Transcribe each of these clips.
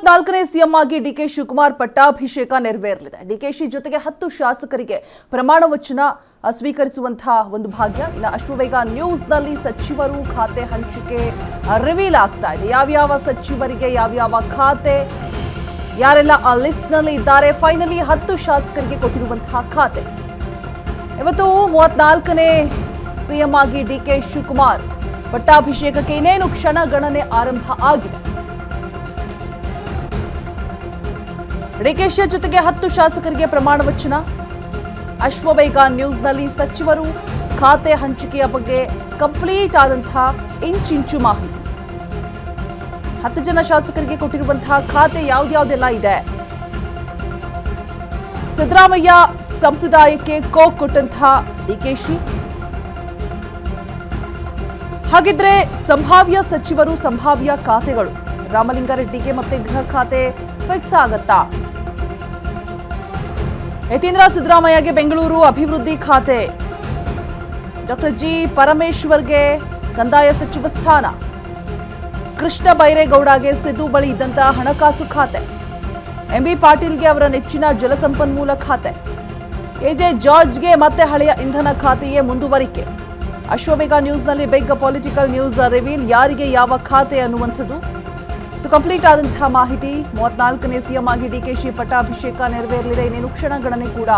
34ನೇ CM ಆಗಿ DK Shivakumar ಪಟ್ಟಾಭಿಷೇಕ ನೆರವೇರಲಿದೆ. ಡಿಕೆಶಿ ಜೊತೆಗೆ 10 ಶಾಸಕರಿಗೆ ಪ್ರಮಾಣ ವಚನ ಸ್ವೀಕರಿಸುವಂತಹ ಒಂದು ಭಾಗ್ಯ. ಇನ್ನು ಅಶ್ವವೇಗ ನ್ಯೂಸ್ನಲ್ಲಿ ಸಚಿವರು ಖಾತೆ ಹಂಚಿಕೆ ರಿವೀಲ್ ಆಗ್ತಾ ಇದೆ. ಯಾವ್ಯಾವ ಸಚಿವರಿಗೆ ಯಾವ್ಯಾವ ಖಾತೆ, ಯಾರೆಲ್ಲ ಆ ಲಿಸ್ಟ್ನಲ್ಲಿ ಇದ್ದಾರೆ, ಫೈನಲಿ 10 ಶಾಸಕರಿಗೆ ಕೊಟ್ಟಿರುವಂತಹ ಖಾತೆ. ಇವತ್ತು 34ನೇ ಸಿಎಂ ಆಗಿ ಡಿಕೆ ಶಿವಕುಮಾರ್ ಪಟ್ಟಾಭಿಷೇಕಕ್ಕೆ ಇನ್ನೇನು ಕ್ಷಣಗಣನೆ ಆರಂಭ ಆಗಿದೆ. ಡಿಕೆಶಿ ಜೊತೆಗೆ 10 ಶಾಸಕರಿಗೆ ಪ್ರಮಾಣ ವಚನ. ಅಶ್ವವೇಗ ನ್ಯೂಸ್ನಲ್ಲಿ ಸಚಿವರು ಖಾತೆ ಹಂಚಿಕೆಯ ಬಗ್ಗೆ ಕಂಪ್ಲೀಟ್ ಆದಂತಹ ಇಂಚಿಂಚು ಮಾಹಿತಿ. 10 ಜನ ಶಾಸಕರಿಗೆ ಕೊಟ್ಟಿರುವಂತಹ ಖಾತೆ ಯಾವ್ದ್ಯಾವ್ದೆಲ್ಲ ಇದೆ. ಸಿದ್ದರಾಮಯ್ಯ ಸಂಪ್ರದಾಯಕ್ಕೆ ಕೋಕ್ ಕೊಟ್ಟಂತಹ ಡಿಕೆಶಿ. ಹಾಗಿದ್ರೆ ಸಂಭಾವ್ಯ ಸಚಿವರು, ಸಂಭಾವ್ಯ ಖಾತೆಗಳು ರಾಮಲಿಂಗಾರೆಡ್ಡಿಗೆ ಮತ್ತೆ ಗೃಹ ಖಾತೆ ಫಿಕ್ಸ್ ಆಗತ್ತಾ? ಯತೀಂದ್ರ ಸಿದ್ದರಾಮಯ್ಯಗೆ ಬೆಂಗಳೂರು ಅಭಿವೃದ್ಧಿ ಖಾತೆ, ಡಾಕ್ಟರ್ ಜಿ ಪರಮೇಶ್ವರ್ಗೆ ಕಂದಾಯ ಸಚಿವ ಸ್ಥಾನ, ಕೃಷ್ಣ ಬೈರೇಗೌಡಗೆ ಸಿದ್ದು ಬಳಿ ಇದ್ದಂತಹ ಹಣಕಾಸು ಖಾತೆ, ಎಂಬಿ ಪಾಟೀಲ್ಗೆ ಅವರ ನೆಚ್ಚಿನ ಜಲಸಂಪನ್ಮೂಲ ಖಾತೆ, ಎಜೆ ಜಾರ್ಜ್ಗೆ ಮತ್ತೆ ಹಳೆಯ ಇಂಧನ ಖಾತೆಯೇ ಮುಂದುವರಿಕೆ. ಅಶ್ವವೇಗ ನ್ಯೂಸ್ನಲ್ಲಿ ಬಿಗ್ ಪೊಲಿಟಿಕಲ್ ನ್ಯೂಸ್ ರಿವೀಲ್, ಯಾರಿಗೆ ಯಾವ ಖಾತೆ ಅನ್ನುವಂಥದ್ದು. ಸೊ ಕಂಪ್ಲೀಟ್ ಆದಂತಹ ಮಾಹಿತಿ. 34ನೇ ಸಿಎಂ ಆಗಿ ಡಿಕೆಶಿ ಪಟ್ಟಾಭಿಷೇಕ ನೆರವೇರಲಿದೆ. ಇನ್ನೇನು ಕ್ಷಣಗಣನೆ ಕೂಡ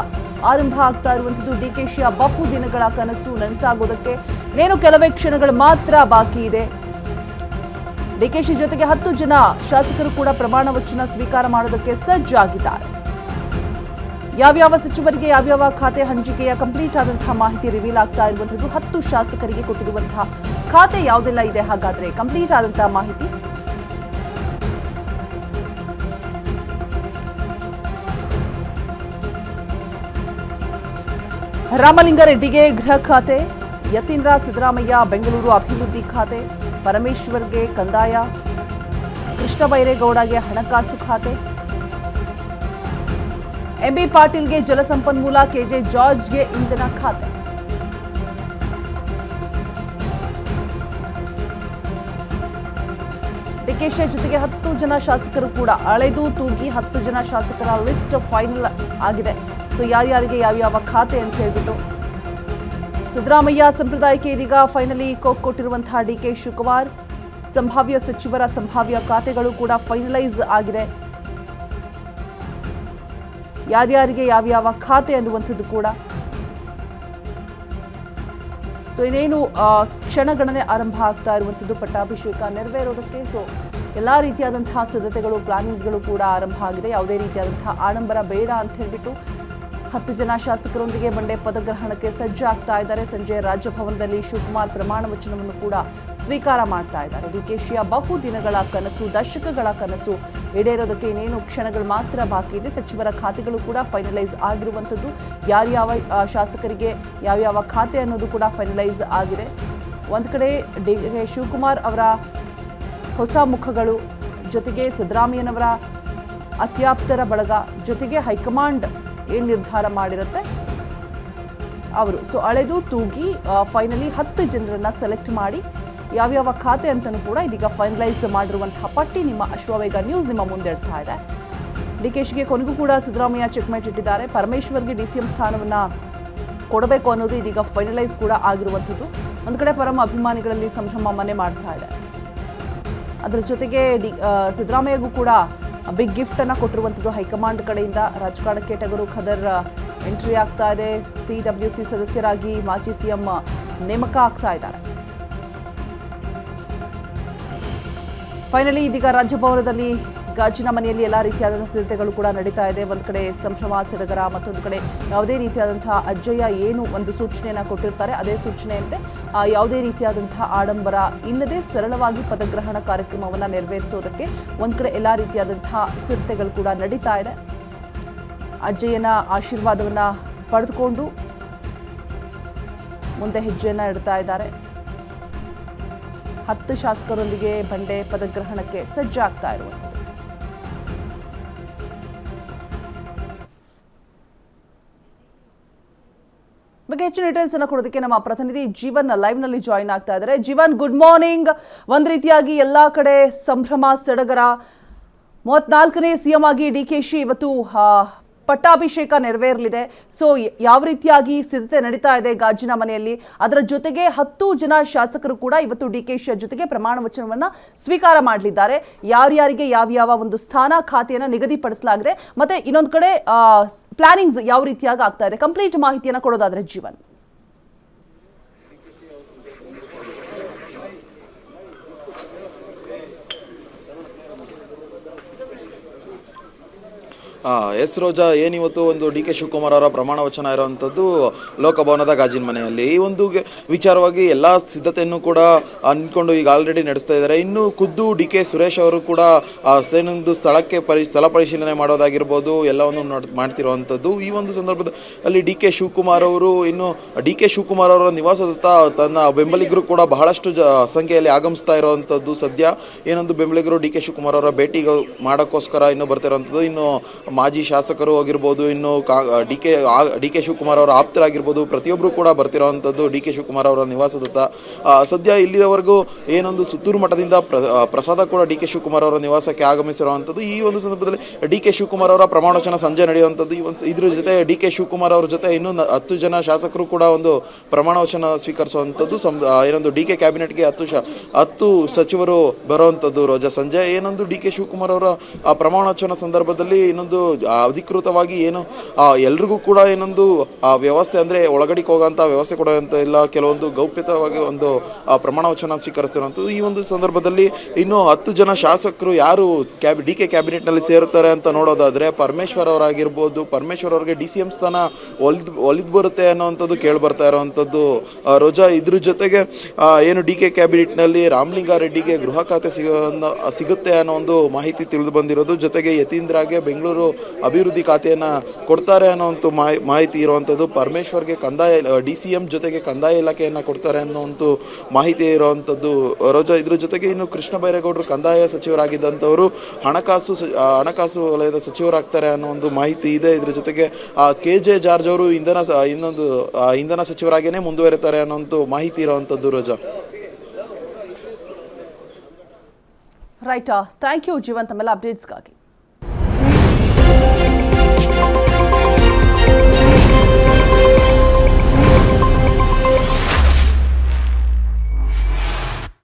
ಆರಂಭ ಆಗ್ತಾ ಇರುವಂಥದ್ದು. ಡಿಕೆಶಿಯ ಬಹು ದಿನಗಳ ಕನಸು ನನಸಾಗೋದಕ್ಕೆ ಇನ್ನೇನು ಕೆಲವೇ ಕ್ಷಣಗಳು ಮಾತ್ರ ಬಾಕಿ ಇದೆ. ಡಿಕೆಶಿ ಜೊತೆಗೆ 10 ಜನ ಶಾಸಕರು ಕೂಡ ಪ್ರಮಾಣ ವಚನ ಸ್ವೀಕಾರ ಮಾಡೋದಕ್ಕೆ ಸಜ್ಜಾಗಿದ್ದಾರೆ. ಯಾವ್ಯಾವ ಸಚಿವರಿಗೆ ಯಾವ್ಯಾವ ಖಾತೆ ಹಂಚಿಕೆಯ ಕಂಪ್ಲೀಟ್ ಆದಂತಹ ಮಾಹಿತಿ ರಿವೀಲ್ ಆಗ್ತಾ ಇರುವಂಥದ್ದು. 10 ಶಾಸಕರಿಗೆ ಕೊಟ್ಟಿರುವಂತಹ ಖಾತೆ ಯಾವುದೆಲ್ಲ ಇದೆ, ಹಾಗಾದ್ರೆ ಕಂಪ್ಲೀಟ್ ಆದಂತಹ ಮಾಹಿತಿ. ರಾಮಲಿಂಗಾರೆಡ್ಡಿಗೆ ಗೃಹ ಖಾತೆ, ಯತೀಂದ್ರ ಸಿದ್ದರಾಮಯ್ಯ ಬೆಂಗಳೂರು ಅಭಿವೃದ್ಧಿ ಖಾತೆ, ಪರಮೇಶ್ವರ್ಗೆ ಕಂದಾಯ, ಕೃಷ್ಣ ಬೈರೇಗೌಡಗೆ ಹಣಕಾಸು ಖಾತೆ, ಎಂಬಿ ಪಾಟೀಲ್ಗೆ ಜಲಸಂಪನ್ಮೂಲ, ಕೆಜೆ ಜಾರ್ಜ್ಗೆ ಇಂಧನ ಖಾತೆ. ಡಿಕೆಶಿ ಜೊತೆಗೆ 10 ಜನ ಶಾಸಕರು ಕೂಡ ಅಳೆದು ತೂಗಿ 10 ಜನ ಶಾಸಕರ ಲಿಸ್ಟ್ ಫೈನಲ್ ಆಗಿದೆ. ಸೊ ಯಾರ್ಯಾರಿಗೆ ಯಾವ್ಯಾವ ಖಾತೆ ಅಂತ ಹೇಳ್ಬಿಟ್ಟು ಸಿದ್ದರಾಮಯ್ಯ ಸಂಪ್ರದಾಯಕ್ಕೆ ಇದೀಗ ಫೈನಲಿ ಕೋಕ್ ಕೊಟ್ಟಿರುವಂತಹ ಡಿಕೆ ಶಿವಕುಮಾರ್. ಸಂಭಾವ್ಯ ಸಚಿವರ ಸಂಭಾವ್ಯ ಖಾತೆಗಳು ಕೂಡ ಫೈನಲೈಸ್ ಆಗಿದೆ. ಯಾರ್ಯಾರಿಗೆ ಯಾವ್ಯಾವ ಖಾತೆ ಅನ್ನುವಂಥದ್ದು ಕೂಡ. ಸೊ ಇನ್ನೇನು ಕ್ಷಣಗಣನೆ ಆರಂಭ ಆಗ್ತಾ ಇರುವಂಥದ್ದು ಪಟ್ಟಾಭಿಷೇಕ ನೆರವೇರೋದಕ್ಕೆ. ಸೊ ಎಲ್ಲ ರೀತಿಯಾದಂತಹ ಸಿದ್ಧತೆಗಳು, ಪ್ಲಾನಿಂಗ್ಸ್ಗಳು ಕೂಡ ಆರಂಭ ಆಗಿದೆ. ಯಾವುದೇ ರೀತಿಯಾದಂತಹ ಆಡಂಬರ ಬೇಡ ಅಂತ ಹೇಳ್ಬಿಟ್ಟು 10 ಜನ ಶಾಸಕರೊಂದಿಗೆ ಬಂಡೆ ಪದಗ್ರಹಣಕ್ಕೆ ಸಜ್ಜಾಗ್ತಾ ಇದ್ದಾರೆ. ಸಂಜೆ ರಾಜಭವನದಲ್ಲಿ ಶಿವಕುಮಾರ್ ಪ್ರಮಾಣ ವಚನವನ್ನು ಕೂಡ ಸ್ವೀಕಾರ ಮಾಡ್ತಾ ಇದ್ದಾರೆ. ಡಿಕೆಶಿಯ ಬಹು ದಿನಗಳ ಕನಸು, ದಶಕಗಳ ಕನಸು ಈಡೇರೋದಕ್ಕೆ ಇನ್ನೇನು ಕ್ಷಣಗಳು ಮಾತ್ರ ಬಾಕಿ ಇದೆ. ಸಚಿವರ ಖಾತೆಗಳು ಕೂಡ ಫೈನಲೈಸ್ ಆಗಿರುವಂಥದ್ದು. ಯಾರ್ಯಾವ ಶಾಸಕರಿಗೆ ಯಾವ್ಯಾವ ಖಾತೆ ಅನ್ನೋದು ಕೂಡ ಫೈನಲೈಸ್ ಆಗಿದೆ. ಒಂದು ಕಡೆ ಡಿಕೆ ಶಿವಕುಮಾರ್ ಅವರ ಹೊಸ ಮುಖಗಳು, ಜೊತೆಗೆ ಸಿದ್ದರಾಮಯ್ಯನವರ ಅತ್ಯಾಪ್ತರ ಬಳಗ, ಜೊತೆಗೆ ಹೈಕಮಾಂಡ್ ಏನು ನಿರ್ಧಾರ ಮಾಡಿರುತ್ತೆ ಅವರು. ಸೊ ಅಳೆದು ತೂಗಿ ಫೈನಲಿ 10 ಜನರನ್ನ ಸೆಲೆಕ್ಟ್ ಮಾಡಿ ಯಾವ್ಯಾವ ಖಾತೆ ಅಂತಲೂ ಕೂಡ ಇದೀಗ ಫೈನಲೈಸ್ ಮಾಡಿರುವಂತಹ ಪಟ್ಟಿ ನಿಮ್ಮ ಅಶ್ವವೇಗ ನ್ಯೂಸ್ ನಿಮ್ಮ ಮುಂದೆ ಇಡ್ತಾ ಇದೆ. ಡಿಕೆಶಿಗೆ ಕೊನೆಗೂ ಕೂಡ ಸಿದ್ದರಾಮಯ್ಯ ಚೆಕ್ಮೇಟ್ ಇಟ್ಟಿದ್ದಾರೆ. ಪರಮೇಶ್ವರ್ಗೆ ಡಿಸಿಎಂ ಸ್ಥಾನವನ್ನು ಕೊಡಬೇಕು ಅನ್ನೋದು ಇದೀಗ ಫೈನಲೈಸ್ ಕೂಡ ಆಗಿರುವಂಥದ್ದು. ಒಂದು ಕಡೆ ಪರಮ ಅಭಿಮಾನಿಗಳಲ್ಲಿ ಸಂಭ್ರಮ ಮನೆ ಮಾಡ್ತಾ ಇದೆ. ಅದರ ಜೊತೆಗೆ ಸಿದ್ದರಾಮಯ್ಯಗೂ ಕೂಡ ಬಿಗ್ ಗಿಫ್ಟ್ ಅನ್ನು ಕೊಟ್ಟಿರುವಂಥದ್ದು ಹೈಕಮಾಂಡ್ ಕಡೆಯಿಂದ. ರಾಜಕಾರಣಕ್ಕೆ ಟಗರು ಖದರ್ ಎಂಟ್ರಿ ಆಗ್ತಾ ಇದೆ. CWC ಸದಸ್ಯರಾಗಿ ಮಾಜಿ ಸಿಎಂ ನೇಮಕ ಆಗ್ತಾ ಇದ್ದಾರೆ. ಫೈನಲಿ ಇದೀಗ ರಾಜಭವನದಲ್ಲಿ ಗಾಜಿನ ಮನೆಯಲ್ಲಿ ಎಲ್ಲ ರೀತಿಯಾದಂತಹ ಸಿದ್ಧತೆಗಳು ಕೂಡ ನಡೀತಾ ಇದೆ. ಒಂದು ಕಡೆ ಸಂಭ್ರಮ ಸಡಗರ, ಮತ್ತೊಂದು ಕಡೆ ಯಾವುದೇ ರೀತಿಯಾದಂತಹ ಅಜ್ಜಯ್ಯ ಏನು ಒಂದು ಸೂಚನೆಯನ್ನು ಕೊಟ್ಟಿರ್ತಾರೆ ಅದೇ ಸೂಚನೆಯಂತೆ ಯಾವುದೇ ರೀತಿಯಾದಂತಹ ಆಡಂಬರ ಇಲ್ಲದೆ ಸರಳವಾಗಿ ಪದಗ್ರಹಣ ಕಾರ್ಯಕ್ರಮವನ್ನು ನೆರವೇರಿಸೋದಕ್ಕೆ ಒಂದು ಕಡೆ ಎಲ್ಲ ರೀತಿಯಾದಂತಹ ಸಿದ್ಧತೆಗಳು ಕೂಡ ನಡೀತಾ ಇದೆ. ಅಜ್ಜಯ್ಯನ ಆಶೀರ್ವಾದವನ್ನು ಪಡೆದುಕೊಂಡು ಮುಂದೆ ಹೆಜ್ಜೆಯನ್ನು ಇಡ್ತಾ ಇದ್ದಾರೆ. 10 ಶಾಸಕರೊಂದಿಗೆ ಬಂಡೆ ಪದಗ್ರಹಣಕ್ಕೆ ಸಜ್ಜಾಗ್ತಾ ಇರುವಂಥದ್ದು. ಬಗ್ಗೆ ಹೆಚ್ಚಿನ ಡೀಟೇಲ್ಸ್ ಅನ್ನು ಕೊಡೋದಕ್ಕೆ ನಮ್ಮ ಪ್ರತಿನಿಧಿ ಜೀವನ್ ಲೈವ್ ನಲ್ಲಿ ಜಾಯಿನ್ ಆಗ್ತಾ ಇದ್ದಾರೆ. Jeevan, good morning. ಒಂದ್ ರೀತಿಯಾಗಿ ಎಲ್ಲಾ ಕಡೆ ಸಂಭ್ರಮ ಸಡಗರ, 34ನೇ ಸಿಎಂ ಆಗಿ ಡಿಕೆಶಿ ಇವತ್ತು ಪಟ್ಟಾಭಿಷೇಕ ನೆರವೇರಲಿದೆ. ಸೊ ಯಾವ ರೀತಿಯಾಗಿ ಸಿದ್ಧತೆ ನಡೀತಾ ಇದೆ ಗಾಜಿನ ಮನೆಯಲ್ಲಿ, ಅದರ ಜೊತೆಗೆ 10 ಜನ ಶಾಸಕರು ಕೂಡ ಇವತ್ತು ಡಿಕೆಶಿಯ ಜೊತೆಗೆ ಪ್ರಮಾಣ ವಚನವನ್ನ ಸ್ವೀಕಾರ ಮಾಡಲಿದ್ದಾರೆ. ಯಾರ್ಯಾರಿಗೆ ಯಾವ ಒಂದು ಸ್ಥಾನ ಖಾತೆಯನ್ನು ನಿಗದಿಪಡಿಸಲಾಗಿದೆ, ಮತ್ತೆ ಇನ್ನೊಂದು ಕಡೆ ಪ್ಲಾನಿಂಗ್ಸ್ ಯಾವ ರೀತಿಯಾಗಿ ಆಗ್ತಾ ಇದೆ, ಕಂಪ್ಲೀಟ್ ಮಾಹಿತಿಯನ್ನು ಕೊಡೋದಾದ್ರೆ ಜೀವನ್. ಎಸ್ ರೋಜಾ, ಏನಿವತ್ತು ಒಂದು ಡಿ ಕೆ ಶಿವಕುಮಾರ್ ಅವರ ಪ್ರಮಾಣ ವಚನ ಇರುವಂಥದ್ದು ಲೋಕಭವನದ ಗಾಜಿನ ಮನೆಯಲ್ಲಿ. ಈ ಒಂದು ವಿಚಾರವಾಗಿ ಎಲ್ಲ ಸಿದ್ಧತೆಯನ್ನು ಕೂಡ ಅಂದ್ಕೊಂಡು ಈಗ ಆಲ್ರೆಡಿ ನಡೆಸ್ತಾ ಇದ್ದಾರೆ. ಇನ್ನು ಖುದ್ದು ಡಿ ಕೆ ಸುರೇಶ್ ಅವರು ಕೂಡ ಒಂದು ಸ್ಥಳಕ್ಕೆ ಸ್ಥಳ ಪರಿಶೀಲನೆ ಮಾಡೋದಾಗಿರ್ಬೋದು ಎಲ್ಲವನ್ನು ಮಾಡ್ತಿರುವಂಥದ್ದು. ಈ ಒಂದು ಸಂದರ್ಭದಲ್ಲಿ ಡಿ ಕೆ ಶಿವಕುಮಾರ್ ಅವರು ಡಿ ಕೆ ಶಿವಕುಮಾರ್ ಅವರ ನಿವಾಸದತ್ತ ತನ್ನ ಬೆಂಬಲಿಗರು ಕೂಡ ಬಹಳಷ್ಟು ಸಂಖ್ಯೆಯಲ್ಲಿ ಆಗಮಿಸ್ತಾ ಇರುವಂಥದ್ದು. ಸದ್ಯ ಏನೊಂದು ಬೆಂಬಲಿಗರು ಡಿ ಕೆ ಶಿವಕುಮಾರ್ ಅವರ ಭೇಟಿ ಮಾಡೋಕ್ಕೋಸ್ಕರ ಇನ್ನೂ ಬರ್ತಿರುವಂಥದ್ದು. ಇನ್ನು ಮಾಜಿ ಶಾಸಕರು ಆಗಿರ್ಬೋದು, ಇನ್ನು ಡಿ ಕೆ ಶಿವಕುಮಾರ್ ಅವರ ಆಪ್ತರಾಗಿರ್ಬೋದು, ಪ್ರತಿಯೊಬ್ಬರು ಕೂಡ ಬರ್ತಿರೋವಂಥದ್ದು ಡಿ ಕೆ ಶಿವಕುಮಾರ್ ಅವರ ನಿವಾಸದತ್ತ. ಸದ್ಯ ಇಲ್ಲಿಯವರೆಗೂ ಏನೊಂದು ಸುತ್ತೂರು ಮಠದಿಂದ ಪ್ರಸಾದ ಕೂಡ ಡಿ ಕೆ ಶಿವಕುಮಾರ್ ಅವರ ನಿವಾಸಕ್ಕೆ ಆಗಮಿಸಿರುವಂಥದ್ದು. ಈ ಒಂದು ಸಂದರ್ಭದಲ್ಲಿ ಡಿ ಕೆ ಶಿವಕುಮಾರ್ ಅವರ ಪ್ರಮಾಣ ವಚನ ಸಂಜೆ ನಡೆಯುವಂಥದ್ದು. ಇದ್ರ ಜೊತೆ ಡಿ ಕೆ ಶಿವಕುಮಾರ್ ಅವರ ಜೊತೆ ಇನ್ನೂ 10 ಜನ ಶಾಸಕರು ಕೂಡ ಒಂದು ಪ್ರಮಾಣ ವಚನ ಸ್ವೀಕರಿಸುವಂಥದ್ದು. ಏನೊಂದು ಡಿ ಕೆ ಕ್ಯಾಬಿನೆಟ್ಗೆ 10 ಸಚಿವರು ಬರುವಂಥದ್ದು. ರೋಜಾ, ಸಂಜೆ ಏನೊಂದು ಡಿ ಕೆ ಶಿವಕುಮಾರ್ ಅವರ ಪ್ರಮಾಣ ವಚನ ಸಂದರ್ಭದಲ್ಲಿ ಇನ್ನೊಂದು ಅಧಿಕೃತವಾಗಿ ಎಲ್ರಿಗೂ ಕೂಡ ಏನೊಂದು ವ್ಯವಸ್ಥೆ ಅಂದರೆ ಒಳಗಡೆಗೆ ಹೋಗೋಂಥ ವ್ಯವಸ್ಥೆ ಕೊಡುವಂಥ ಇಲ್ಲ, ಕೆಲವೊಂದು ಗೌಪ್ಯತವಾಗಿ ಒಂದು ಪ್ರಮಾಣ ವಚನ ಸ್ವೀಕರಿಸ್ತಿರುವಂಥದ್ದು. ಈ ಒಂದು ಸಂದರ್ಭದಲ್ಲಿ ಇನ್ನೂ 10 ಜನ ಶಾಸಕರು ಯಾರು ಡಿ ಕೆ ಕ್ಯಾಬಿನೆಟ್ನಲ್ಲಿ ಸೇರುತ್ತಾರೆ ಅಂತ ನೋಡೋದಾದರೆ ಪರಮೇಶ್ವರ್ ಅವರಾಗಿರ್ಬೋದು. ಪರಮೇಶ್ವರ್ ಅವರಿಗೆ DCM ಸ್ಥಾನ ಒಲಿದು ಬರುತ್ತೆ ಅನ್ನೋವಂಥದ್ದು ಕೇಳಿ ಬರ್ತಾ ಇರುವಂಥದ್ದು. ರೋಜಾ, ಇದ್ರ ಜೊತೆಗೆ ಏನು ಡಿ ಕೆ ಕ್ಯಾಬಿನೆಟ್ನಲ್ಲಿ ರಾಮಲಿಂಗಾರೆಡ್ಡಿಗೆ ಗೃಹ ಖಾತೆ ಸಿಗುತ್ತೆ ಅನ್ನೋ ಒಂದು ಮಾಹಿತಿ ತಿಳಿದು ಬಂದಿರೋದು. ಜೊತೆಗೆ ಯತೀಂದ್ರಗೆ ಬೆಂಗಳೂರು ಅಭಿವೃದ್ಧಿ ಖಾತೆಯನ್ನು ಕೊಡ್ತಾರೆ ಅನ್ನೋಂಥ ಮಾಹಿತಿ ಇರುವಂಥದ್ದು. ಪರಮೇಶ್ವರ್ಗೆ ಕಂದಾಯ DCM ಜೊತೆಗೆ ಕಂದಾಯ ಇಲಾಖೆಯನ್ನು ಕೊಡ್ತಾರೆ ಅನ್ನೋಂಥ ಮಾಹಿತಿ ಇರುವಂಥದ್ದು. ರೋಜಾ, ಇದ್ರ ಜೊತೆಗೆ ಇನ್ನು ಕೃಷ್ಣ ಬೈರೇಗೌಡರು ಕಂದಾಯ ಸಚಿವರಾಗಿದ್ದಂಥವರು ಹಣಕಾಸು ವಲಯದ ಸಚಿವರಾಗ್ತಾರೆ ಅನ್ನೋ ಒಂದು ಮಾಹಿತಿ ಇದೆ. ಇದ್ರ ಜೊತೆಗೆ KJ ಜಾರ್ಜ್ ಅವರು ಇಂಧನ ಸಚಿವರಾಗೇನೆ ಮುಂದುವರಿತಾರೆ ಅನ್ನೋಂಥ ಮಾಹಿತಿ ಇರುವಂಥದ್ದು. ರೋಜಾ, ರೈಟ್, ಥ್ಯಾಂಕ್ ಯು ಜೀವನ್ ತಮ್ಮೆಲ್ಲ ಅಪ್ಡೇಟ್ಸ್ಗಾಗಿ.